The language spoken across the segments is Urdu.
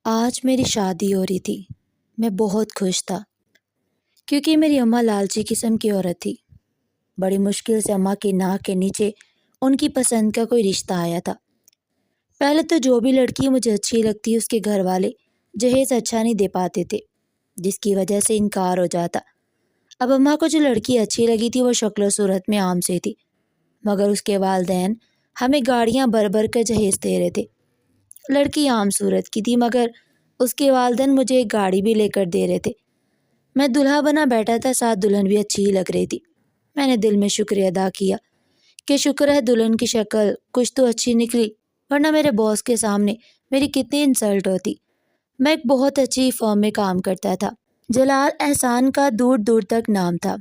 آج میری شادی ہو رہی تھی۔ میں بہت خوش تھا کیونکہ میری اماں لالچی قسم کی عورت تھی۔ بڑی مشکل سے اماں کی ناک کے نیچے ان کی پسند کا کوئی رشتہ آیا تھا۔ پہلے تو جو بھی لڑکی مجھے اچھی لگتی اس کے گھر والے جہیز اچھا نہیں دے پاتے تھے، جس کی وجہ سے انکار ہو جاتا۔ اب اماں کو جو لڑکی اچھی لگی تھی وہ شکل و صورت میں عام سے تھی، مگر اس کے والدین ہمیں گاڑیاں بھر بھر کر جہیز دے رہے تھے۔ لڑکی عام صورت کی تھی مگر اس کے والدین مجھے ایک گاڑی بھی لے کر دے رہے تھے۔ میں دلہا بنا بیٹھا تھا، ساتھ دلہن بھی اچھی ہی لگ رہی تھی۔ میں نے دل میں شکریہ ادا کیا کہ شکر ہے دلہن کی شکل کچھ تو اچھی نکلی، ورنہ میرے باس کے سامنے میری کتنی انسلٹ ہوتی۔ میں ایک بہت اچھی فرم میں کام کرتا تھا۔ جلال احسان کا دور دور تک نام تھا۔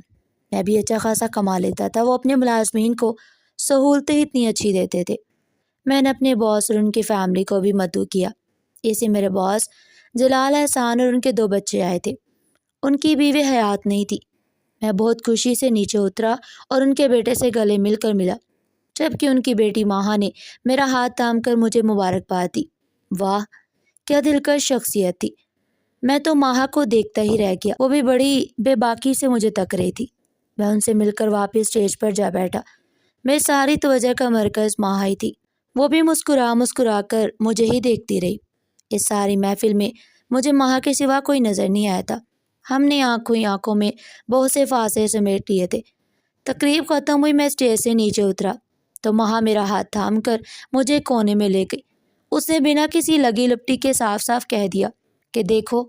میں بھی اچھا خاصا کما لیتا تھا۔ وہ اپنے ملازمین کو سہولتیں اتنی اچھی دیتے تھے۔ میں نے اپنے باس اور ان کی فیملی کو بھی مدعو کیا۔ اسے میرے باس جلال احسان اور ان کے 2 بچے آئے تھے۔ ان کی بیوی حیات نہیں تھی۔ میں بہت خوشی سے نیچے اترا اور ان کے بیٹے سے گلے مل کر ملا، جبکہ ان کی بیٹی ماہا نے میرا ہاتھ تھام کر مجھے مبارکباد دی۔ واہ، کیا دلکش شخصیت تھی۔ میں تو ماہا کو دیکھتا ہی رہ گیا۔ وہ بھی بڑی بے باکی سے مجھے تک رہی تھی۔ میں ان سے مل کر واپس اسٹیج پر جا بیٹھا۔ میری ساری توجہ کا مرکز ماہا ہی تھی۔ وہ بھی مسکرا کر مجھے ہی دیکھتی رہی۔ اس ساری محفل میں مجھے ماہا کے سوا کوئی نظر نہیں آیا تھا۔ ہم نے آنکھوں میں بہت سے فاصلے سمیٹ لیے تھے۔ تقریب ختم ہوئی، میں اسٹیج سے نیچے اترا تو ماہا میرا ہاتھ تھام کر مجھے کونے میں لے گئی۔ اس نے بنا کسی لگی لپٹی کے صاف صاف کہہ دیا کہ دیکھو،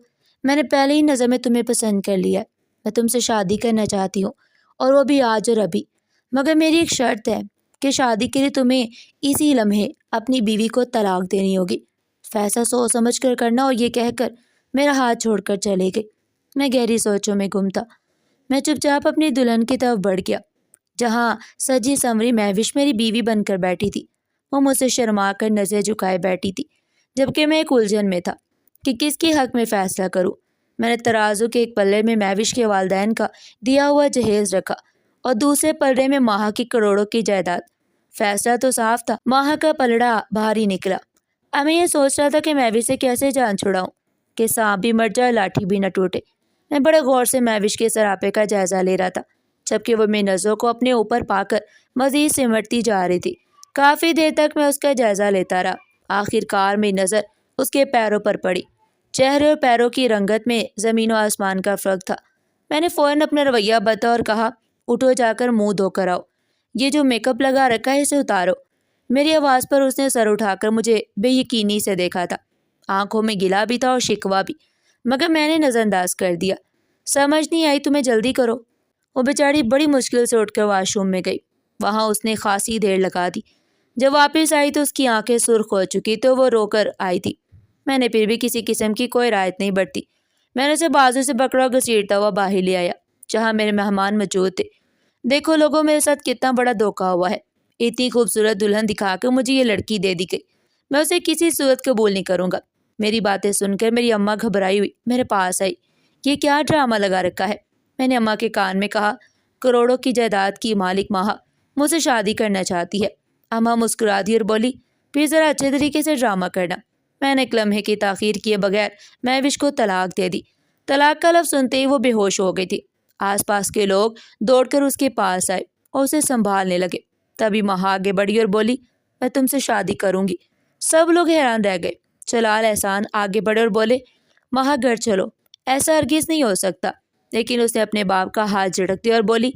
میں نے پہلے ہی نظر میں تمہیں پسند کر لیا ہے۔ میں تم سے شادی کرنا چاہتی ہوں، اور وہ بھی آج اور ابھی۔ مگر میری ایک شرط ہے کہ شادی کے لیے تمہیں اسی لمحے اپنی بیوی کو طلاق دینی ہوگی۔ فیصلہ سوچ سمجھ کر کرنا۔ اور یہ کہہ کر میرا ہاتھ چھوڑ کر چلے گئی۔ میں گہری سوچوں میں گم تھا۔ میں چپ چاپ اپنی دلہن کی طرف بڑھ گیا، جہاں سجی سنوری مہوش میری بیوی بن کر بیٹھی تھی۔ وہ مجھ سے شرما کر نظر جھکائے بیٹھی تھی، جبکہ میں ایک الجھن میں تھا کہ کس کے حق میں فیصلہ کروں۔ میں نے ترازو کے ایک پلڑے میں مہوش کے والدین کا دیا ہوا جہیز رکھا اور دوسرے پلڑے میں ماہا کی کروڑوں کی جائیداد۔ فیصلہ تو صاف تھا، ماہا کا پلڑا بھاری نکلا۔ اب میں یہ سوچ رہا تھا کہ مہوش سے کیسے جان چھڑاؤں کہ سانپ بھی مر جائے، لاٹھی بھی نہ ٹوٹے۔ میں بڑے غور سے مہوش کے سراپے کا جائزہ لے رہا تھا، جبکہ وہ میری نظروں کو اپنے اوپر پا کر مزید سمٹتی جا رہی تھی۔ کافی دیر تک میں اس کا جائزہ لیتا رہا۔ آخر کار میری نظر اس کے پیروں پر پڑی۔ چہرے اور پیروں کی رنگت میں زمین و آسمان کا فرق تھا۔ میں نے فوراً اپنا رویہ بدلا اور کہا، اٹھو، جا کر منہ دھو کر آؤ۔ یہ جو میک اپ لگا رکھا ہے اسے اتارو۔ میری آواز پر اس نے سر اٹھا کر مجھے بے یقینی سے دیکھا تھا۔ آنکھوں میں گلا بھی تھا اور شکوہ بھی، مگر میں نے نظر انداز کر دیا۔ سمجھ نہیں آئی تمہیں، جلدی کرو۔ وہ بیچاری بڑی مشکل سے اٹھ کر واش روم میں گئی۔ وہاں اس نے خاصی دیر لگا دی۔ جب واپس آئی تو اس کی آنکھیں سرخ ہو چکی تو وہ رو کر آئی تھی۔ میں نے پھر بھی کسی قسم کی کوئی رعایت نہیں برتی۔ میں نے اسے بازو سے پکڑا اور گھسیٹتا ہوا باہر لے آیا، جہاں میرے مہمان موجود تھے۔ دیکھو لوگوں، میرے ساتھ کتنا بڑا دھوکہ ہوا ہے۔ اتنی خوبصورت دلہن دکھا کر مجھے یہ لڑکی دے دی گئی۔ میں اسے کسی صورت قبول نہیں کروں گا۔ میری باتیں سن کر میری اماں گھبرائی ہوئی میرے پاس آئی۔ یہ کیا ڈرامہ لگا رکھا ہے؟ میں نے اماں کے کان میں کہا، کروڑوں کی جائیداد کی مالک ماہا مجھ سے شادی کرنا چاہتی ہے۔ اماں مسکرا دی اور بولی، پھر ذرا اچھے طریقے سے ڈرامہ کرنا۔ میں نے ایک لمحے کی تاخیر کیے بغیر مہوش کو طلاق دے دی۔ طلاق کا لفظ سنتے ہی وہ بے ہوش ہو گئی تھی۔ آس پاس کے لوگ دوڑ کر اس کے پاس آئے اور اسے سنبھالنے لگے۔ تبھی ماہا آگے بڑھی اور بولی، میں تم سے شادی کروں گی۔ سب لوگ حیران رہ گئے۔ جلال احسان آگے بڑھے اور بولے، ماہا گھر چلو۔ ایسا ہرگز نہیں ہو سکتا۔ لیکن اس نے اپنے باپ کا ہاتھ جھڑک دیا اور بولی،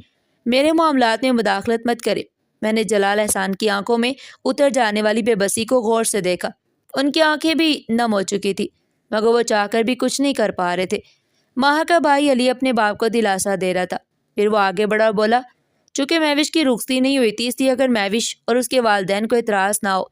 میرے معاملات میں مداخلت مت کرے۔ میں نے جلال احسان کی آنکھوں میں اتر جانے والی بے بسی کو غور سے دیکھا۔ ان کی آنکھیں بھی نم ہو چکی تھی، مگر وہ چاہ کر بھی کچھ نہیں کر پا رہے تھے۔ ماہا کا بھائی علی اپنے باپ کو دلاسا دے رہا تھا۔ پھر وہ آگے بڑھا اور بولا، چونکہ مہوش کی رخصتی نہیں ہوئی تھی، اس لیے اگر مہوش اور اس کے والدین کو اعتراض نہ ہو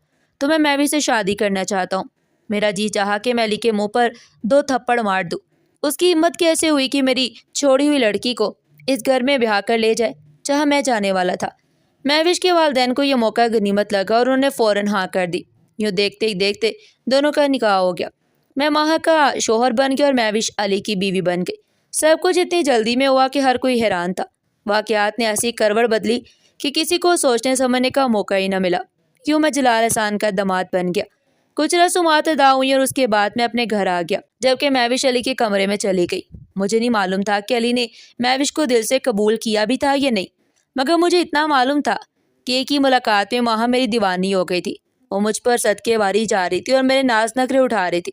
تو میں مہوش سے شادی کرنا چاہتا ہوں۔ میرا جی چاہا کہ میں علی کے منہ پر 2 تھپڑ مار دوں۔ اس کی ہمت کیسے ہوئی کہ میری چھوڑی ہوئی لڑکی کو اس گھر میں بیاہ کر لے جائے جہاں میں جانے والا تھا۔ مہوش کے والدین کو یہ موقع غنیمت لگا اور انہوں نے فوراً ہاں کر دی۔ یوں دیکھتے ہی دیکھتے دونوں کا نکاح ہو گیا۔ میں ماہا کا شوہر بن گیا اور مہوش علی کی بیوی بن گئی۔ سب کچھ اتنی جلدی میں ہوا کہ ہر کوئی حیران تھا۔ واقعات نے ایسی کروڑ بدلی کہ کسی کو سوچنے سمجھنے کا موقع ہی نہ ملا۔ یوں میں جلال احسان کا داماد بن گیا۔ کچھ رسومات ادا ہوئی اور اس کے بعد میں اپنے گھر آ گیا، جبکہ مہوش علی کے کمرے میں چلی گئی۔ مجھے نہیں معلوم تھا کہ علی نے مہوش کو دل سے قبول کیا بھی تھا یا نہیں، مگر مجھے اتنا معلوم تھا کہ ایک ہی ملاقات میں ماہا میری دیوانی ہو گئی تھی۔ وہ مجھ پر صدقے واری جا رہی تھی اور میرے ناز نخرے اٹھا رہی تھی۔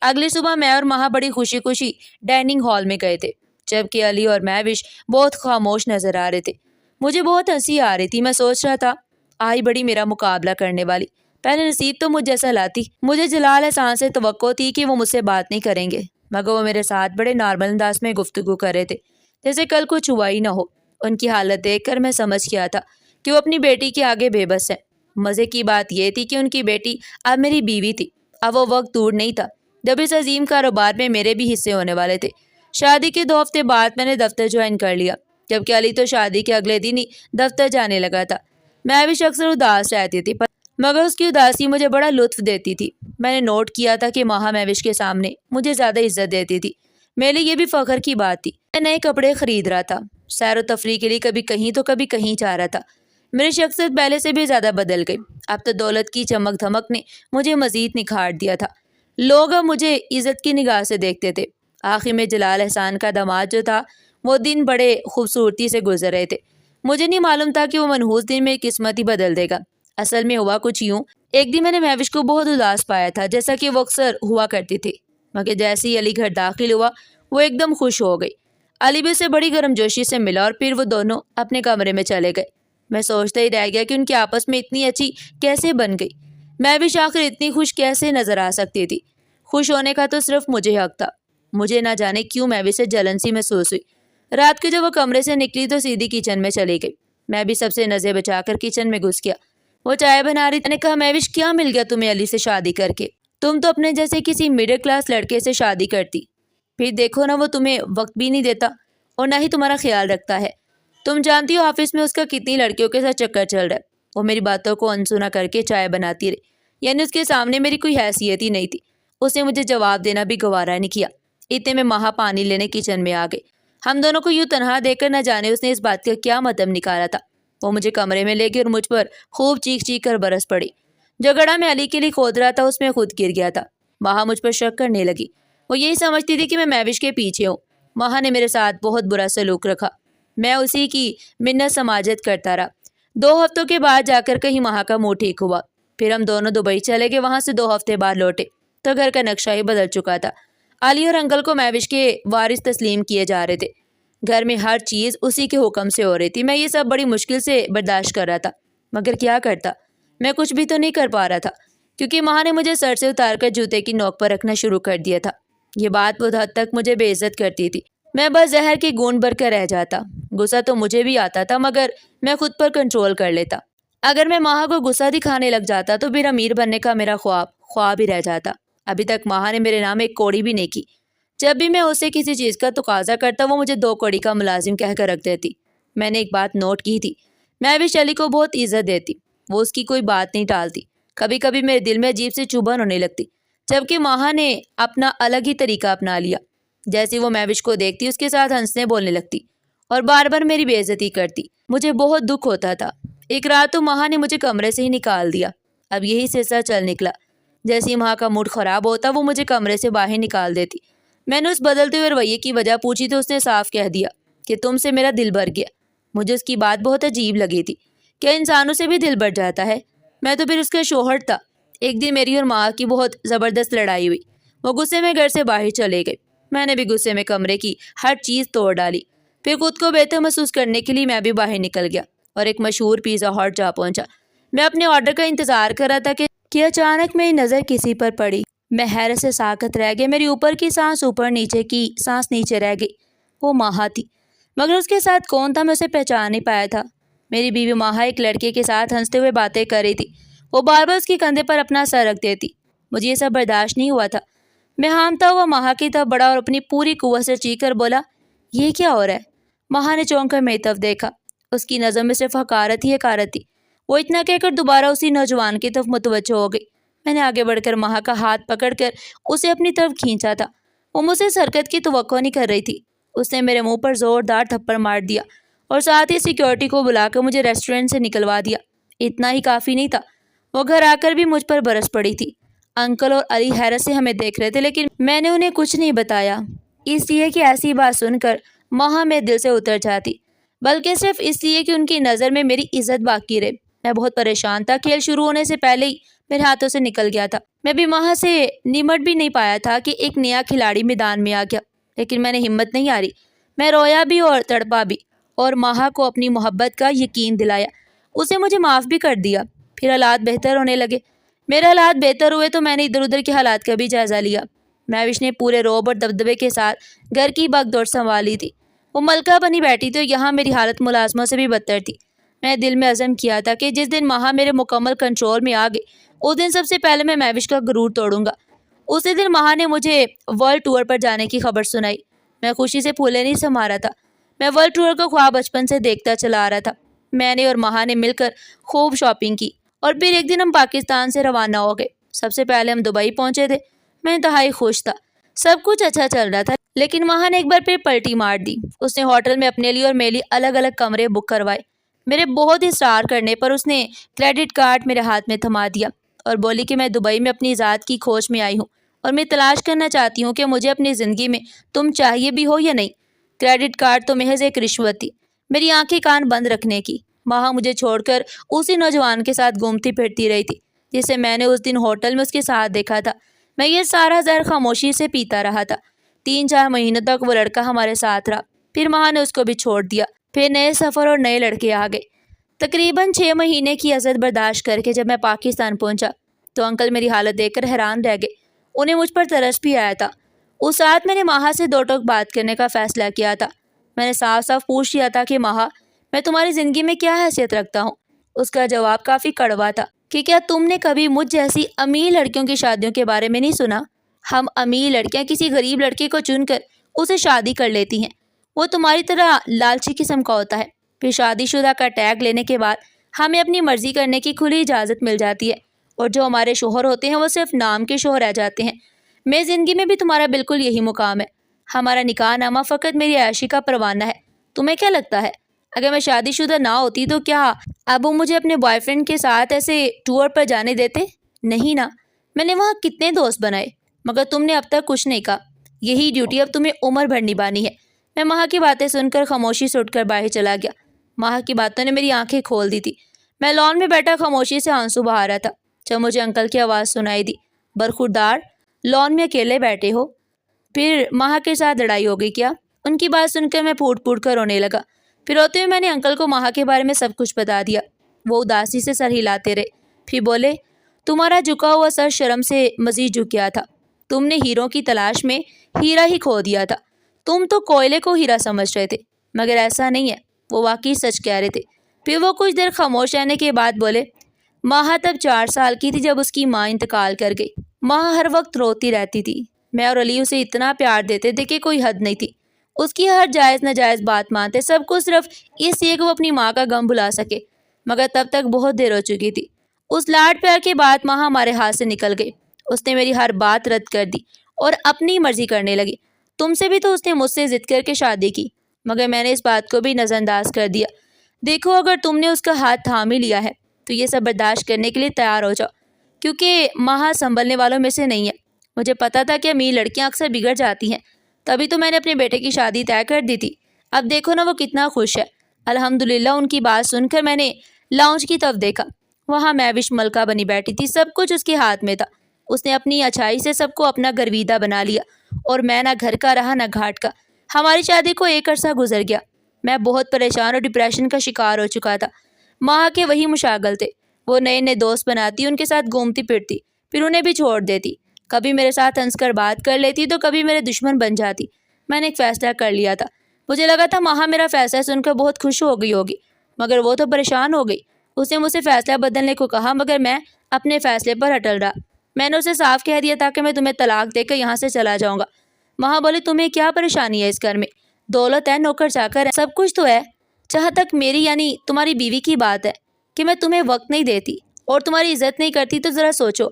اگلی صبح میں اور ماہا بڑی خوشی خوشی ڈائننگ ہال میں گئے تھے، جبکہ علی اور مہوش بہت خاموش نظر آ رہے تھے۔ مجھے بہت ہنسی آ رہی تھی۔ میں سوچ رہا تھا، آئی بڑی میرا مقابلہ کرنے والی، پہلے نصیب تو مجھ جیسا لاتی۔ مجھے جلال احسان سے توقع تھی کہ وہ مجھ سے بات نہیں کریں گے، مگر وہ میرے ساتھ بڑے نارمل انداز میں گفتگو کر رہے تھے، جیسے کل کچھ ہوا ہی نہ ہو۔ ان کی حالت دیکھ کر میں سمجھ گیا تھا کہ وہ اپنی بیٹی کے آگے بے بس ہے۔ مزے کی بات یہ تھی کہ ان کی بیٹی اب میری بیوی تھی۔ اب وہ وقت دور نہیں تھا جب اس عظیم کاروبار میں میرے بھی حصے ہونے والے تھے۔ شادی کے 2 ہفتے بعد میں نے دفتر جوائن کر لیا، جبکہ علی تو شادی کے اگلے دن ہی دفتر جانے لگا تھا۔ میں بھی اکثر اداس رہتی تھی، مگر اس کی اداسی مجھے بڑا لطف دیتی تھی۔ میں نے نوٹ کیا تھا کہ ماہا مہوش کے سامنے مجھے زیادہ عزت دیتی تھی۔ میرے لیے یہ بھی فخر کی بات تھی۔ میں نئے کپڑے خرید رہا تھا، سیر و تفریح کے لیے کبھی کہیں تو کبھی کہیں جا رہا تھا۔ میری شخصیت پہلے سے بھی زیادہ بدل گئی۔ اب تو دولت کی چمک دھمک نے مجھے مزید نکھار دیا تھا۔ لوگ اب مجھے عزت کی نگاہ سے دیکھتے تھے۔ آخر میں جلال احسان کا داماد جو تھا، وہ دن بڑے خوبصورتی سے گزر رہے تھے۔ مجھے نہیں معلوم تھا کہ وہ منحوس دن میں قسمت ہی بدل دے گا۔ اصل میں ہوا کچھ یوں، ایک دن میں نے مہوش کو بہت اداس پایا تھا، جیسا کہ وہ اکثر ہوا کرتی تھی، مگر جیسے ہی علی گھر داخل ہوا وہ ایک دم خوش ہو گئی۔ علی بھی اسے بڑی گرمجوشی سے ملا اور پھر وہ دونوں اپنے کمرے میں چلے گئے۔ میں سوچتا ہی رہ گیا کہ ان کے آپس میں اتنی اچھی کیسے بن گئی۔ مہوش آخر اتنی خوش کیسے نظر آ سکتی تھی؟ خوش ہونے کا تو صرف مجھے حق تھا۔ مجھے نہ جانے کیوں مہوش سے جلن سی محسوس ہوئی۔ رات کو جب وہ کمرے سے نکلی تو سیدھی کچن میں چلی گئی۔ میں بھی سب سے نظریں بچا کر کچن میں گھس گیا۔ وہ چائے بنا رہی تھی۔ میں نے کہا، مہوش کیا مل گیا تمہیں علی سے شادی کر کے؟ تم تو اپنے جیسے کسی میڈل کلاس لڑکے سے شادی کرتی، پھر دیکھو نا وہ تمہیں وقت بھی نہیں دیتا اور نہ ہی تمہارا خیال رکھتا ہے۔ تم جانتی ہو آفس میں اس کا کتنی لڑکیوں کے ساتھ چکر چل رہا ہے۔ وہ میری باتوں کو انسنا کر کے چائے بناتی رہی، یعنی اس کے سامنے میری کوئی حیثیت ہی نہیں تھی۔ اس نے مجھے جواب دینا بھی گوارا نہیں کیا۔ اتنے میں ماہا پانی لینے کچن میں آ گئی۔ ہم دونوں کو یوں تنہا دیکھ کر نہ جانے اس نے اس بات کا کیا مطلب نکالا تھا۔ وہ مجھے کمرے میں لے گئی اور مجھ پر خوب چیخ چیخ کر برس پڑی۔ جو گڑھا میں علی کے لیے کھود رہا تھا اس میں خود گر گیا تھا۔ ماہا مجھ پر شک کرنے لگی۔ وہ یہی سمجھتی تھی کہ میں مہوش کے پیچھے ہوں۔ ماہا نے میرے ساتھ بہت برا سلوک رکھا۔ میں اسی کی منت سماجت کرتا رہا۔ 2 ہفتوں کے بعد جا کر کہیں ماہا کا منہ ٹھیک ہوا۔ پھر ہم دونوں دبئی چلے گئے۔ وہاں سے 2 ہفتے بعد لوٹے تو گھر کا نقشہ ہی بدل چکا تھا۔ علی اور انکل کو مہوش کے وارث تسلیم کیے جا رہے تھے۔ گھر میں ہر چیز اسی کے حکم سے ہو رہی تھی۔ میں یہ سب بڑی مشکل سے برداشت کر رہا تھا، مگر کیا کرتا؟ میں کچھ بھی تو نہیں کر پا رہا تھا، کیونکہ ماں نے مجھے سر سے اتار کر جوتے کی نوک پر رکھنا شروع کر دیا تھا۔ یہ بات بہت حد تک مجھے بے عزت کرتی تھی۔ میں بس زہر کی گوند بھر کر رہ جاتا۔ غصہ تو مجھے بھی آتا تھا، مگر میں خود پر کنٹرول کر لیتا۔ اگر میں ماہا کو غصہ دکھانے لگ جاتا تو پھر امیر بننے کا میرا خواب ہی رہ جاتا۔ ابھی تک ماہا نے میرے نام ایک کوڑی بھی نہیں کی۔ جب بھی میں اسے کسی چیز کا تقاضا کرتا وہ مجھے 2 کوڑی کا ملازم کہہ کر رکھ دیتی۔ میں نے ایک بات نوٹ کی تھی، میں بھی شلی کو بہت عزت دیتی، وہ اس کی کوئی بات نہیں ٹالتی۔ کبھی کبھی میرے دل میں عجیب سے چبھن ہونے لگتی، جبکہ ماہا نے اپنا الگ ہی طریقہ اپنا لیا۔ جیسے وہ مہوش کو دیکھتی اس کے ساتھ ہنسنے بولنے لگتی اور بار بار میری بے عزتی کرتی۔ مجھے بہت دکھ ہوتا تھا۔ ایک رات تو ماہا نے مجھے کمرے سے ہی نکال دیا۔ اب یہی سلسلہ چل نکلا۔ جیسے ہی ماہا کا موڈ خراب ہوتا وہ مجھے کمرے سے باہر نکال دیتی۔ میں نے اس بدلتے ہوئے رویے کی وجہ پوچھی تو اس نے صاف کہہ دیا کہ تم سے میرا دل بھر گیا۔ مجھے اس کی بات بہت عجیب لگی تھی۔ کیا انسانوں سے بھی دل بھر جاتا ہے؟ میں تو پھر اس کا شوہر تھا۔ ایک دن میری اور ماں کی بہت زبردست لڑائی ہوئی۔ وہ غصے میں گھر سے باہر چلے گئے۔ میں نے بھی غصے میں کمرے کی ہر چیز توڑ ڈالی۔ پھر خود کو بہتر محسوس کرنے کے لیے میں بھی باہر نکل گیا اور ایک مشہور پیزا ہٹ جا پہنچا۔ میں اپنے آرڈر کا انتظار کر رہا تھا کہ اچانک میری نظر کسی پر پڑی۔ میں حیرت سے ساکت رہ گئی۔ میری اوپر کی سانس اوپر، نیچے کی سانس نیچے رہ گئی۔ وہ ماہا تھی، مگر اس کے ساتھ کون تھا میں اسے پہچان نہیں پایا تھا۔ میری بیوی ماہا ایک لڑکے کے ساتھ ہنستے ہوئے باتیں کر رہی تھی۔ وہ بار بار اس کے کندھے پر اپنا سر رکھ دیتی۔ مجھے یہ سب برداشت نہیں ہوا تھا۔ میں ہامتا ہوا ماہا کی طرف بڑھا اور اپنی پوری قوت سے چیخ کر بولا، یہ کیا ہو رہا ہے؟ ماہا نے چونک کر میری طرف دیکھا۔ اس کی نظر میں صرف حقارت ہی حقارت تھی۔ وہ اتنا کہہ کر دوبارہ اسی نوجوان کی طرف متوجہ ہو گئی۔ میں نے آگے بڑھ کر ماہا کا ہاتھ پکڑ کر اسے اپنی طرف کھینچا تھا۔ وہ مجھ سے اس حرکت کی توقع نہیں کر رہی تھی۔ اس نے میرے منہ پر زوردار تھپڑ مار دیا اور ساتھ ہی سیکیورٹی کو بلا کر مجھے ریسٹورنٹ سے نکلوا دیا۔ اتنا ہی کافی نہیں تھا، وہ گھر آ کر بھی مجھ پر برس پڑی تھی۔ انکل اور علی حیرت سے ہمیں دیکھ رہے تھے، لیکن میں نے انہیں کچھ نہیں بتایا، اس لیے کہ ایسی بات سن کر ماہا میرے دل سے اتر جاتی، بلکہ صرف اس لیے کہ ان کی نظر میں میری عزت باقی رہے۔ میں بہت پریشان تھا، کھیل شروع ہونے سے پہلے ہی میرے ہاتھوں سے نکل گیا تھا۔ میں بھی ماہا سے نمٹ بھی نہیں پایا تھا کہ ایک نیا کھلاڑی میدان میں آ گیا، لیکن میں نے ہمت نہیں ہاری۔ میں رویا بھی اور تڑپا بھی، اور ماہا کو اپنی محبت کا یقین دلایا، اسے مجھے معاف بھی کر دیا۔ پھر حالات بہتر ہونے لگے۔ میرے حالات بہتر ہوئے تو میں نے ادھر ادھر کے حالات کا بھی جائزہ لیا۔ مہوش نے پورے روب اور دبدبے کے ساتھ گھر کی بگ دوڑ سنبھالی تھی۔ وہ ملکہ بنی بیٹھی تھی اور یہاں میری حالت ملازموں سے بھی بدتر تھی۔ میں نے دل میں عزم کیا تھا کہ جس دن ماہا میرے مکمل کنٹرول میں آ گئی، اس دن سب سے پہلے میں مہوش کا غرور توڑوں گا۔ اسی دن ماہا نے مجھے ورلڈ ٹور پر جانے کی خبر سنائی۔ میں خوشی سے پھولے نہیں سما رہا تھا۔ میں ورلڈ ٹور کا خواب بچپن سے دیکھتا چلا آ رہا تھا۔ میں نے اور ماہا نے مل کر خوب شاپنگ کی، اور پھر ایک دن ہم پاکستان سے روانہ ہو گئے۔ سب سے پہلے ہم دبئی پہنچے تھے۔ میں انتہائی خوش تھا، سب کچھ اچھا چل رہا تھا، لیکن ماہا نے ایک بار پھر پلٹی مار دی۔ اس نے ہوٹل میں اپنے لیے اور میرے لیے الگ الگ کمرے بک کروائے۔ میرے بہت اصرار کرنے پر اس نے کریڈٹ کارڈ میرے ہاتھ میں تھما دیا اور بولی کہ میں دبئی میں اپنی ذات کی کھوج میں آئی ہوں، اور میں تلاش کرنا چاہتی ہوں کہ مجھے اپنی زندگی میں تم چاہیے بھی ہو یا نہیں۔ کریڈٹ کارڈ تو محض ایک رشوت تھی، میری آنکھیں کان بند رکھنے کی۔ ماہا مجھے چھوڑ کر اسی نوجوان کے ساتھ گھومتی پھرتی رہی تھی جسے میں نے اس دن ہوٹل میں اس کے ساتھ دیکھا تھا۔ میں یہ سارا زہر خاموشی سے پیتا رہا تھا۔ 3-4 مہینوں تک وہ لڑکا ہمارے ساتھ رہا، پھر ماہا نے اس کو بھی چھوڑ دیا۔ پھر نئے سفر اور نئے لڑکے آ گئے۔ تقریباً 6 مہینے کی عزت برداشت کر کے جب میں پاکستان پہنچا تو انکل میری حالت دیکھ کر حیران رہ گئے۔ انہیں مجھ پر ترس بھی آیا تھا۔ اس رات میں نے ماہا سے 2 ٹوک بات کرنے کا فیصلہ کیا تھا۔ میں نے صاف صاف پوچھ لیا تھا کہ ماہا، میں تمہاری زندگی میں کیا حیثیت رکھتا ہوں؟ اس کا جواب کافی کڑوا تھا کہ کیا تم نے کبھی مجھ جیسی امیر لڑکیوں کی شادیوں کے بارے میں نہیں سنا؟ ہم امیر لڑکیاں کسی غریب لڑکے کو چن کر اسے شادی کر لیتی ہیں، وہ تمہاری طرح لالچی قسم کا ہوتا ہے۔ پھر شادی شدہ کا ٹیگ لینے کے بعد ہمیں اپنی مرضی کرنے کی کھلی اجازت مل جاتی ہے، اور جو ہمارے شوہر ہوتے ہیں وہ صرف نام کے شوہر رہ جاتے ہیں۔ میری زندگی میں بھی تمہارا بالکل یہی مقام ہے۔ ہمارا نکاح نامہ فقط میری عیاشی کا پروانہ ہے۔ تمہیں کیا لگتا ہے اگر میں شادی شدہ نہ ہوتی تو کیا ابو مجھے اپنے بوائے فرینڈ کے ساتھ ایسے ٹور پر جانے دیتے؟ نہیں نا۔ میں نے وہاں کتنے دوست بنائے، مگر تم نے اب تک کچھ نہیں کہا۔ یہی ڈیوٹی اب تمہیں عمر بھر نبھانی ہے۔ میں ماہا کی باتیں سن کر خاموشی سے اٹھ کر باہر چلا گیا۔ ماہا کی باتوں نے میری آنکھیں کھول دی تھی۔ میں لان میں بیٹھا خاموشی سے آنسو بہا رہا تھا جب مجھے انکل کی آواز سنائی دی، برخوردار، لان میں اکیلے بیٹھے ہو؟ پھر ماہا کے ساتھ لڑائی ہو گئی کیا؟ ان کی بات سن کر میں پھوٹ پھوٹ کر رونے لگا۔ پھر روتے ہوئے میں نے انکل کو ماہا کے بارے میں سب کچھ بتا دیا۔ وہ اداسی سے سر ہلاتے رہے، پھر بولے، تمہارا جھکا ہوا سر شرم سے مزید جھک گیا تھا۔ تم نے ہیروں کی تلاش میں ہیرا ہی کھو دیا تھا۔ تم تو کوئلے کو ہیرا سمجھ رہے تھے، مگر ایسا نہیں ہے۔ وہ واقعی سچ کہہ رہے تھے۔ پھر وہ کچھ دیر خاموش رہنے کے بعد بولے، ماہا تب 4 سال کی تھی جب اس کی ماں انتقال کر گئی۔ ماہا ہر وقت روتی رہتی تھی۔ میں اور علی اسے اتنا پیار دیتے تھے کہ کوئی حد نہیں تھی۔ اس کی ہر جائز ناجائز بات مانتے، سب کو صرف اس لیے کہ وہ اپنی ماں کا غم بھلا سکے، مگر تب تک بہت دیر ہو چکی تھی۔ اس لاڈ پیار کے بعد ماہا ہمارے ہاتھ سے نکل گئی۔ اس نے میری ہر بات رد کر دی اور اپنی مرضی کرنے لگی۔ تم سے بھی تو اس نے مجھ سے ضد کر کے شادی کی، مگر میں نے اس بات کو بھی نظر انداز کر دیا۔ دیکھو، اگر تم نے اس کا ہاتھ تھام ہی لیا ہے تو یہ سب برداشت کرنے کے لیے تیار ہو جاؤ، کیونکہ ماہا سنبھلنے والوں میں سے نہیں ہے۔ مجھے پتا تھا کہ امیر لڑکیاں اکثر بگڑ جاتی ہیں، تبھی تو میں نے اپنے بیٹے کی شادی طے کر دی تھی۔ اب دیکھو نا وہ کتنا خوش ہے۔ الحمدللہ۔ ان کی بات سن کر میں نے لاؤنج کی طرف دیکھا۔ وہاں مہوش ملکہ بنی بیٹھی تھی، سب کچھ اس کے ہاتھ میں تھا۔ اس نے اپنی اچھائی سے سب کو اپنا گرویدہ بنا لیا، اور میں نہ گھر کا رہا نہ گھاٹ کا۔ ہماری شادی کو ایک عرصہ گزر گیا۔ میں بہت پریشان اور ڈپریشن کا شکار ہو چکا تھا۔ ماہا کے وہی مشاغل تھے، وہ نئے نئے دوست بناتی، ان کے ساتھ گھومتی پھرتی، پھر انہیں بھی چھوڑ دیتی۔ کبھی میرے ساتھ ہنس کر بات کر لیتی تو کبھی میرے دشمن بن جاتی۔ میں نے ایک فیصلہ کر لیا تھا۔ مجھے لگا تھا ماہا میرا فیصلہ سن کر بہت خوش ہو گئی ہوگی، مگر وہ تو پریشان ہو گئی۔ اس نے مجھ سے فیصلہ بدلنے کو کہا، مگر میں اپنے فیصلے پر اٹل رہا۔ میں نے اسے صاف کہہ دیا تھا کہ میں تمہیں طلاق دے کر یہاں سے چلا جاؤں گا۔ ماہا بولی، تمہیں کیا پریشانی ہے اس گھر میں؟ دولت ہے، نوکر چاکر ہے، سب کچھ تو ہے۔ جہاں تک میری یعنی تمہاری بیوی کی بات ہے کہ میں تمہیں وقت نہیں دیتی اور تمہاری عزت نہیں کرتی، تو ذرا سوچو،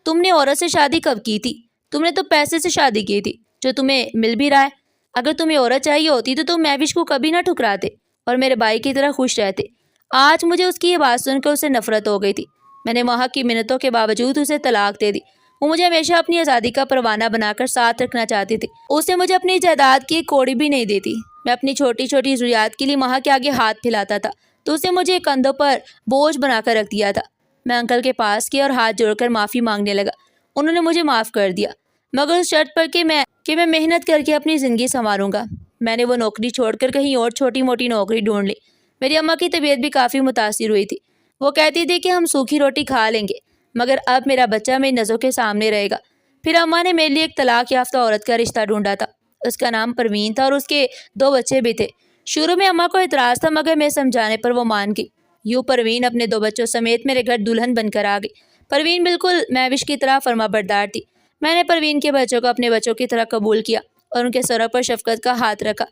تم نے عورت سے شادی کب کی تھی؟ تم نے تو پیسے سے شادی کی تھی، جو تمہیں مل بھی رہا ہے۔ اگر تمہیں عورت چاہیے ہوتی تو تم مہوش کو کبھی نہ ٹھکراتے اور میرے بھائی کی طرح خوش رہتے۔ آج مجھے اس کی یہ بات سن کر اسے نفرت ہو گئی تھی۔ میں نے ماہا کی منتوں کے باوجود اسے طلاق دے دی۔ وہ مجھے ہمیشہ اپنی آزادی کا پروانہ بنا کر ساتھ رکھنا چاہتی تھی۔ اسے مجھے اپنی جائیداد کی ایک کوڑی بھی نہیں دیتی۔ میں اپنی چھوٹی چھوٹی ضروریات کے لیے ماں کے آگے ہاتھ پھیلاتا تھا تو اسے مجھے کندھوں پر بوجھ بنا کر رکھ دیا تھا۔ میں انکل کے پاس گیا اور ہاتھ جوڑ کر معافی مانگنے لگا۔ انہوں نے مجھے معاف کر دیا، مگر اس شرط پر کہ میں محنت کر کے اپنی زندگی سنواروں گا۔ میں نے وہ نوکری چھوڑ کر کہیں اور چھوٹی موٹی نوکری ڈھونڈ لی۔ میری اماں کی طبیعت بھی کافی متاثر ہوئی تھی۔ وہ کہتی تھی کہ ہم سوکھی روٹی کھا لیں گے، مگر اب میرا بچہ میری نظروں کے سامنے رہے گا۔ پھر اماں نے میرے لیے ایک طلاق یافتہ عورت کا رشتہ ڈھونڈا تھا۔ اس کا نام پروین تھا اور اس کے 2 بچے بھی تھے۔ شروع میں اماں کو اعتراض تھا، مگر میں سمجھانے پر وہ مان گئی۔ یوں پروین اپنے 2 بچوں سمیت میرے گھر دلہن بن کر آ گئی۔ پروین بالکل مہوش کی طرح فرما بردار تھی۔ میں نے پروین کے بچوں کو اپنے بچوں کی طرح قبول کیا اور ان کے سروں پر شفقت کا ہاتھ رکھا۔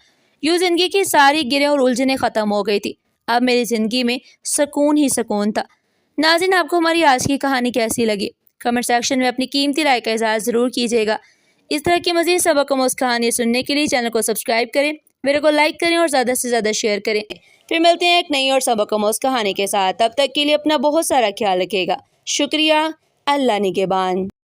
یوں زندگی کی ساری گریں اور الجھنیں ختم ہو گئی تھی۔ اب میری زندگی میں سکون ہی سکون تھا۔ ناظرین، آپ کو ہماری آج کی کہانی کیسی لگی؟ کمنٹ سیکشن میں اپنی قیمتی رائے کا اظہار ضرور کیجیے گا۔ اس طرح کی مزید سبق آموز کہانی سننے کے لیے چینل کو سبسکرائب کریں، ویڈیو کو لائک کریں اور زیادہ سے زیادہ شیئر کریں۔ پھر ملتے ہیں ایک نئی اور سبق آموز کہانی کے ساتھ۔ تب تک کے لیے اپنا بہت سارا خیال رکھیے گا۔ شکریہ۔ اللہ نگہبان۔